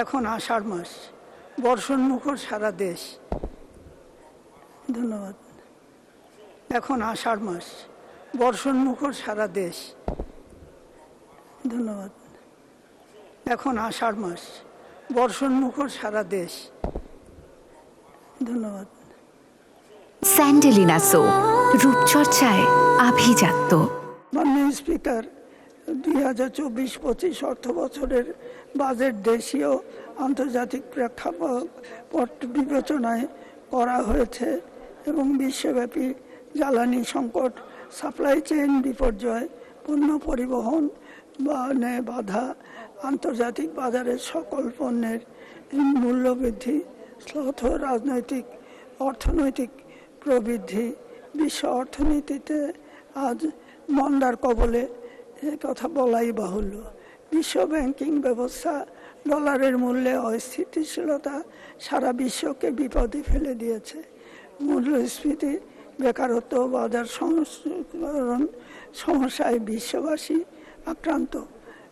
এখন আষাঢ় মাস, বর্ষণমুখর সারা দেশ। ধন্যবাদ। এখন আষাঢ় মাস, বর্ষণমুখর সারা দেশ। ধন্যবাদ। এখন আষাঢ় মাস, বর্ষণমুখর সারা দেশ। ধন্যবাদ। স্যান্ডেলিনা সো, রূপচর্চায় আভিজাত্য। মাননীয় স্পিকার, 2024-25 অর্থ বছরের বাজেট দেশীয় আন্তর্জাতিক প্রেক্ষাপট বিবেচনায় করা হয়েছে এবং বিশ্বব্যাপী জ্বালানি সংকট, সাপ্লাই চেইন বিপর্যয়, পণ্য পরিবহন বাধা, আন্তর্জাতিক বাজারের সকল পণ্যের মূল্যবৃদ্ধি, শ্লথ রাজনৈতিক অর্থনৈতিক প্রবৃদ্ধি, বিশ্ব অর্থনীতিতে আজ মন্দার কবলে, কথা বলাই বাহুল্য। বিশ্ব ব্যাংকিং ব্যবস্থা, ডলারের মূল্যে অস্থিতিশীলতা সারা বিশ্বকে বিপদে ফেলে দিয়েছে। মূল্যস্ফীতি, বেকারত্ব, বাজার সংস্করণ সমস্যায় বিশ্ববাসী আক্রান্ত।